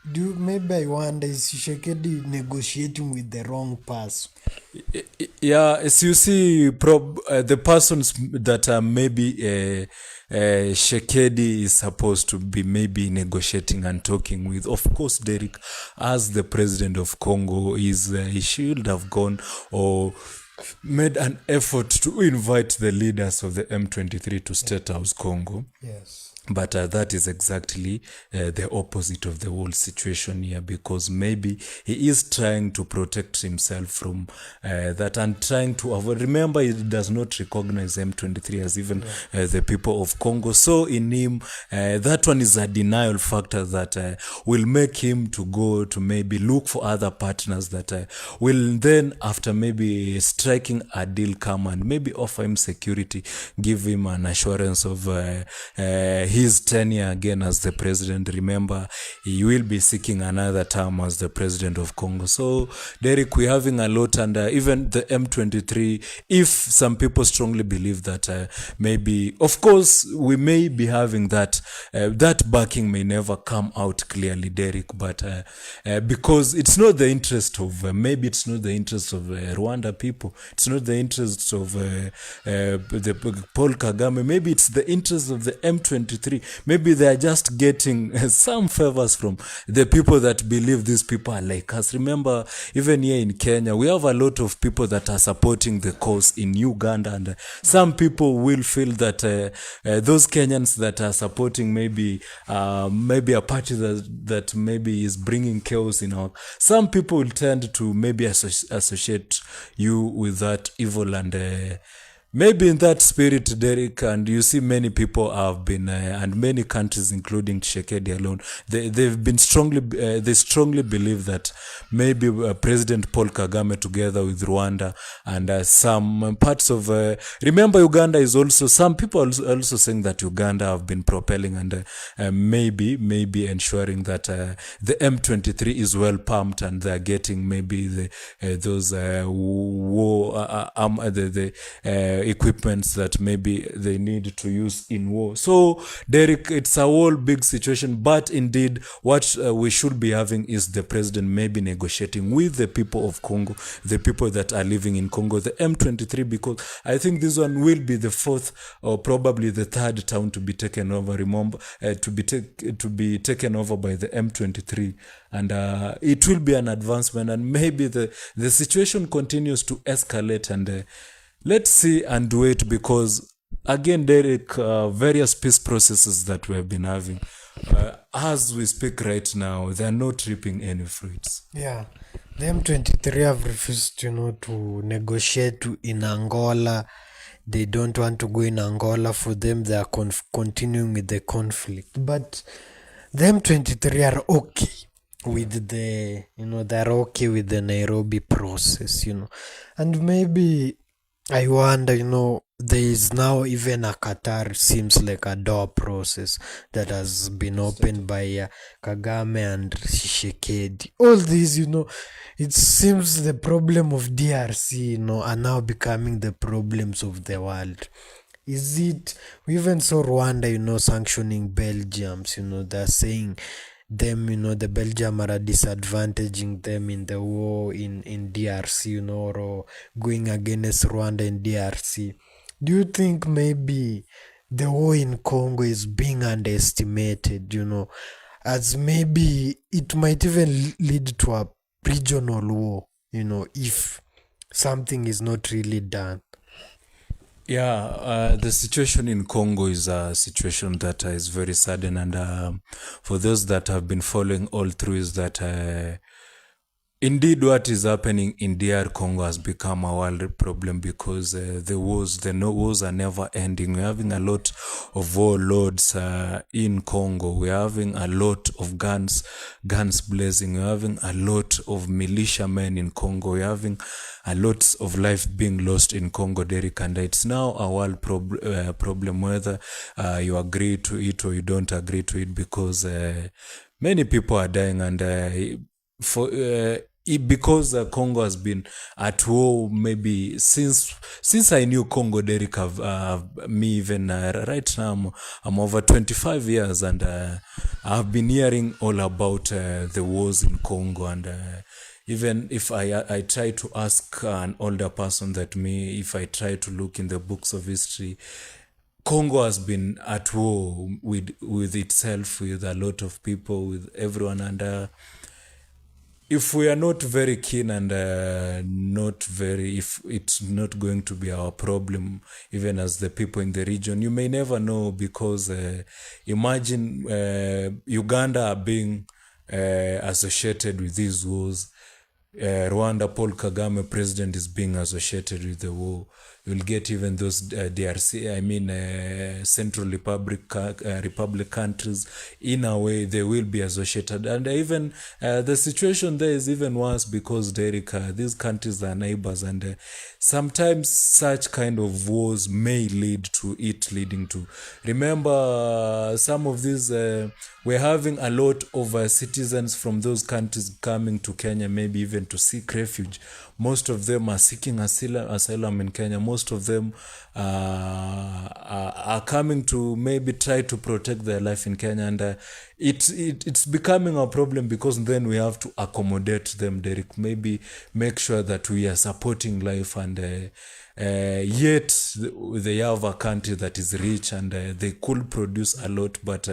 maybe I wonder, is Tshisekedi negotiating with the wrong person? Yeah, as you see, the persons that are maybe Shekedi is supposed to be maybe negotiating and talking with, of course, Derek, as the president of Congo, he should have gone, or made an effort to invite the leaders of the M23 to State House Congo. Yes. But that is exactly the opposite of the whole situation here, because maybe he is trying to protect himself from that and trying to avoid. Remember, he does not recognize M23 as even the people of Congo. So in him, that one is a denial factor that will make him to go to maybe look for other partners that will then, after maybe striking a deal, come and maybe offer him security, give him an assurance of his tenure again as the president. Remember, he will be seeking another term as the president of Congo. So, Derek, we're having a lot, and even the M23, if some people strongly believe that maybe, of course, we may be having that backing may never come out clearly, Derek, but because it's not the interest of, maybe it's not the interest of Rwanda people, it's not the interest of the Paul Kagame, maybe it's the interest of the M23. Maybe they are just getting some favors from the people that believe these people are like us. Remember, even here in Kenya, we have a lot of people that are supporting the cause in Uganda, and some people will feel that those Kenyans that are supporting maybe a party that maybe is bringing chaos in our, some people will tend to maybe associate you with that evil, and maybe in that spirit, Derek, and you see many people have been, and many countries, including Tshisekedi alone, they've been they strongly believe that maybe President Paul Kagame, together with Rwanda and some parts of, remember, Uganda is also, some people also saying that Uganda have been propelling and maybe ensuring that the M23 is well pumped, and they're getting maybe those war equipments that maybe they need to use in war. So, Derek, it's a whole big situation, but indeed what we should be having is the president maybe negotiating with the people of Congo, the people that are living in Congo, the M23, because I think this one will be the fourth or probably the third town to be taken over, remember, to be taken over by the M23, and it will be an advancement, and maybe the situation continues to escalate, and let's see and wait, because again, Derek, various peace processes that we have been having, as we speak right now, they are not reaping any fruits. Yeah, the M23 have refused, to negotiate in Angola. They don't want to go in Angola. For them, they are continuing with the conflict. But the M23 are okay with the, they're okay with the Nairobi process, and maybe I wonder, there is now even a Qatar, seems like a door process that has been opened by Kagame and Tshisekedi. All these, it seems the problem of DRC, are now becoming the problems of the world. Is it, we even saw Rwanda, sanctioning Belgians, they're saying them, the Belgium are disadvantaging them in the war in DRC, or going against Rwanda in DRC. Do you think maybe the war in Congo is being underestimated, as maybe it might even lead to a regional war, if something is not really done? Yeah, the situation in Congo is a situation that is very sudden, and for those that have been following all through, is that indeed what is happening in DR Congo has become a world problem, because the wars are never ending. We're having a lot of warlords in Congo. We're having a lot of guns blazing. We're having a lot of militiamen in Congo. We're having a lot of life being lost in Congo, Derek, and it's now a world problem, whether you agree to it or you don't agree to it, because many people are dying, and because Congo has been at war maybe since I knew Congo, Derek, me even right now I'm over 25 years, and I've been hearing all about the wars in Congo, and even if I try to ask an older person that me, if I try to look in the books of history, Congo has been at war with itself, with a lot of people, with everyone, and if we are not very keen and not very, if it's not going to be our problem, even as the people in the region, you may never know, because imagine Uganda being associated with these wars. Rwanda, Paul Kagame, president, is being associated with the war. You'll get even those DRC, I mean, Central Republic countries, in a way, they will be associated. And even the situation there is even worse, because, Derek, these countries are neighbors, and sometimes such kind of wars may lead to it leading to. Remember, some of these, we're having a lot of citizens from those countries coming to Kenya, maybe even to seek refuge. Most of them are seeking asylum in Kenya. Most of them are coming to maybe try to protect their life in Kenya, and it's becoming a problem, because then we have to accommodate them, Derek. Maybe make sure that we are supporting life, and yet they have a country that is rich, and they could produce a lot, but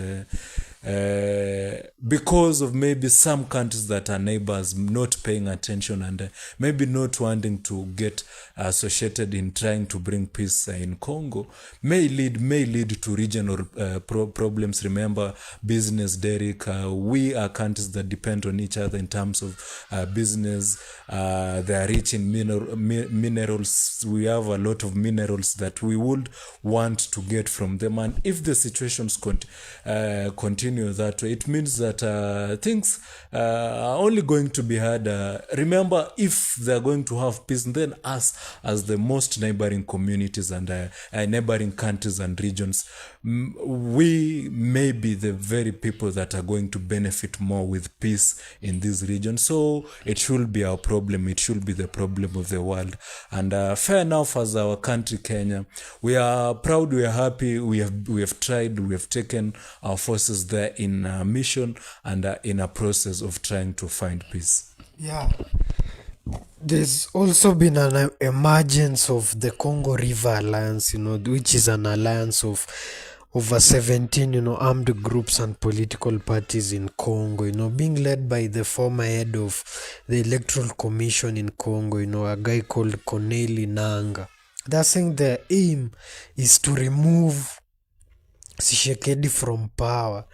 because of maybe some countries that are neighbors not paying attention, and maybe not wanting to get associated in trying to bring peace in Congo, may lead to regional problems. Remember, business, Derek, we are countries that depend on each other in terms of business. They are rich in minerals. We have a lot of minerals that we would want to get from them, and if the situations continue that way, it means that things are only going to be hard. Remember, if they're going to have peace, then us as the most neighboring communities and neighboring countries and regions, we may be the very people that are going to benefit more with peace in this region. So it should be our problem. It should be the problem of the world. And fair enough, as our country, Kenya, we are proud, we are happy, we have tried, we have taken our forces there in a mission and in a process of trying to find peace. Yeah. There's also been an emergence of the Congo River Alliance, which is an alliance of over 17, armed groups and political parties in Congo, being led by the former head of the Electoral Commission in Congo, a guy called Corneille Nangaa. They're saying the aim is to remove Tshisekedi from power,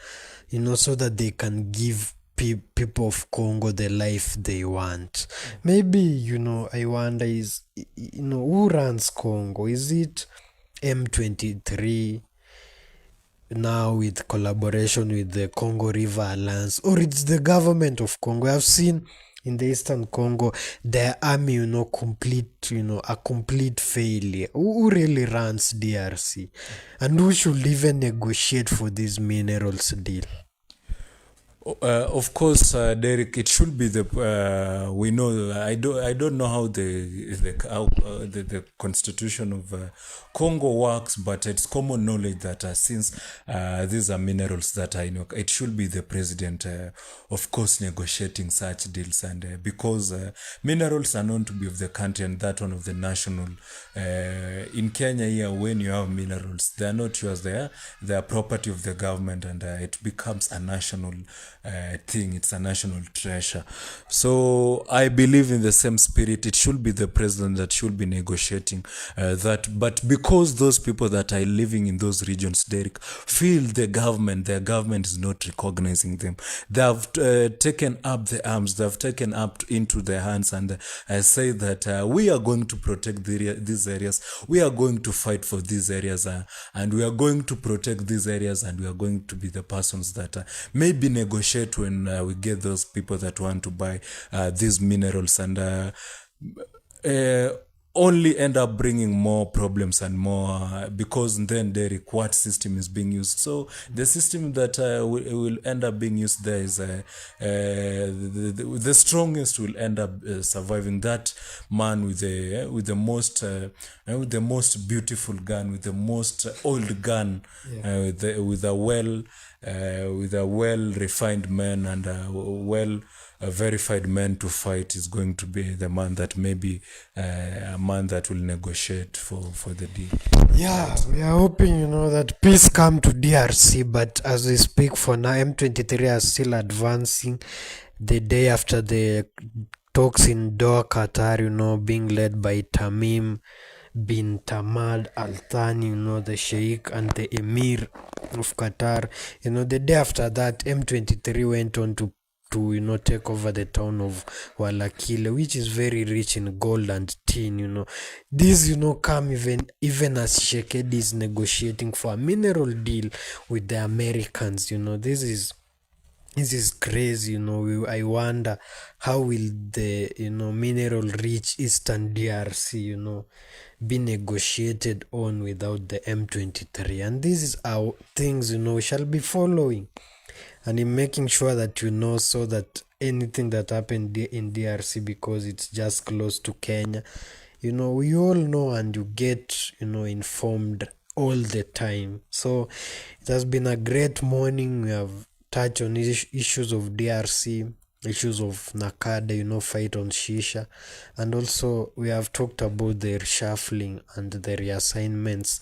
so that they can give people of Congo the life they want. Maybe, I wonder who runs Congo? Is it M23 now with collaboration with the Congo River Alliance, or it's the government of Congo? I've seen in the Eastern Congo, their army, a complete failure. Who really runs DRC? And who should even negotiate for this minerals deal? Of course, Derek, it should be we know. I don't know how the constitution of Congo works, but it's common knowledge that since these are minerals that it should be the president, of course, negotiating such deals, and because minerals are known to be of the country, and that one of the national. In Kenya here, when you have minerals, they are not yours; they are property of the government, and it becomes a national thing. It's a national treasure. So I believe in the same spirit. It should be the president that should be negotiating that. But because those people that are living in those regions, Derek, feel their government is not recognizing them. They have taken up the arms. They have taken up into their hands and say that we are going to protect these areas. We are going to fight for these areas, and we are going to protect these areas, and we are going to be the persons that maybe negotiate when we get those people that want to buy these minerals, and only end up bringing more problems and more, because then Derek, what system is being used? So the system that will end up being used there is the strongest will end up surviving. That man with the most beautiful gun, with the most old gun, with a well refined man and a verified man to fight is going to be the man that maybe a man that will negotiate for the deal. Yeah, we are hoping, that peace come to DRC, but as we speak for now, M23 are still advancing the day after the talks in Doha, Qatar, being led by Tamim bin Tamad Al Thani, the Sheikh and the Emir of Qatar. The day after that, M23 went on to take over the town of Walakile, which is very rich in gold and tin. These come even as Shekedi is negotiating for a mineral deal with the Americans. This is crazy. I wonder how will the mineral rich Eastern DRC be negotiated on without the M23, and this is how things we shall be following and in making sure that so that anything that happened in DRC, because it's just close to Kenya, we all know and you get informed all the time. So it has been a great morning. We have touched on issues of DRC, issues of Nakada, fight on Shisha, and also we have talked about the reshuffling and the reassignments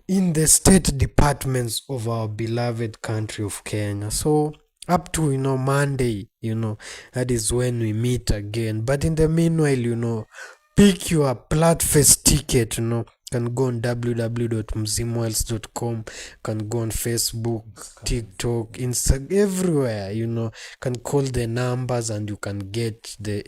in the state departments of our beloved country of Kenya. So up to Monday, that is when we meet again. But in the meanwhile, pick your Platfest ticket. Can go on www.mzimwells.com, can go on Facebook, TikTok, Instagram, everywhere. Can call the numbers and you can get the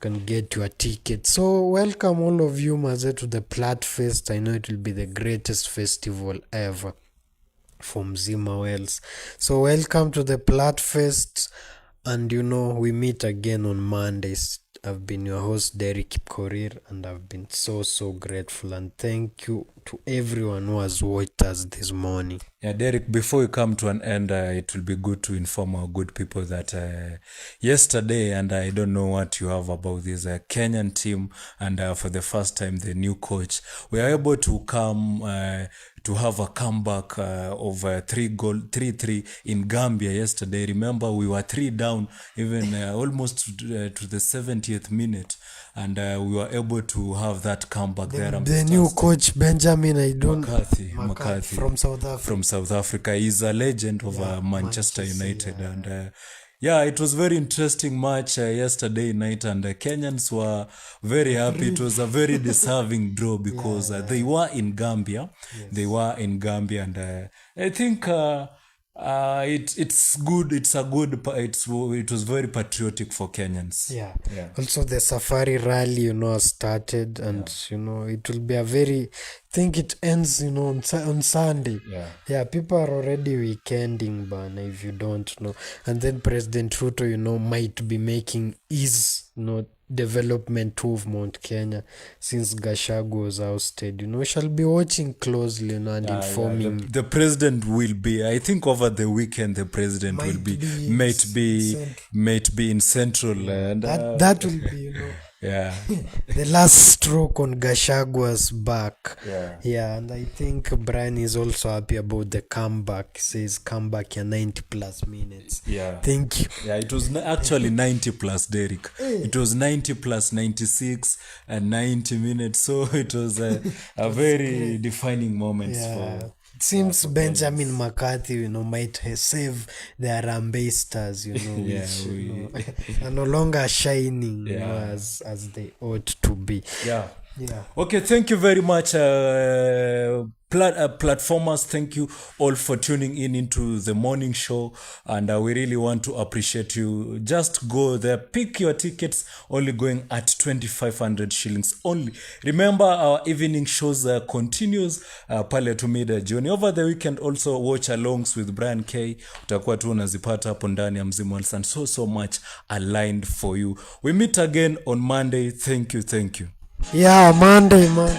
can get your ticket. So welcome all of you, Maze, to the Platfest. I know it will be the greatest festival ever for Mzima Wells. So welcome to the Platfest, and we meet again on Mondays. I've been your host, Derek Kipkorir, and I've been so grateful, and thank you to everyone who has watched us this morning. Yeah, Derek, before we come to an end, it will be good to inform our good people that yesterday, and I don't know what you have about this Kenyan team, and for the first time, the new coach, we are able to come to have a comeback of 3-3 in Gambia yesterday. Remember, we were 3 down, even almost to the 70th minute, and we were able to have that comeback there. The new coach, Benjamin, McCarthy from South Africa. From South Africa. He's a legend of Manchester United. Yeah. And it was very interesting match yesterday night, and Kenyans were very happy. It was a very deserving draw because they were in Gambia. Yes. They were in Gambia, and I think it's good. It was very patriotic for Kenyans. Yeah. Also, the Safari Rally, has started, and it will be a very. I think it ends, on Sunday. Yeah. People are already weekending, but if you don't know, and then President Ruto, might be making his, development tour of Mount Kenya since Gachagua was ousted. We shall be watching closely, and informing. The president will be, I think, over the weekend. The president might be in Central, and that will be, yeah. the last stroke on Gashagua's back. Yeah, and I think Brian is also happy about the comeback. He says comeback 90 plus minutes. Yeah. Thank you. Yeah, it was actually 90 plus, Derek. It was 90 plus 96 and 90 minutes. So it was a very defining moment for. It seems Benjamin McCarthy, might save the Harambee Stars, which are no longer shining as they ought to be. Yeah. Okay, thank you very much, platformers. Thank you all for tuning into the morning show, and we really want to appreciate you. Just go there, pick your tickets, only going at 2,500 shillings only. Remember, our evening shows continues pale tumida jioni. Over the weekend, also watch alongs with Brian K. Utakuwa tu unazipata hapo ndani ya Mzima Wells, and so much aligned for you. We meet again on Monday. Thank you. Yeah, Monday, man.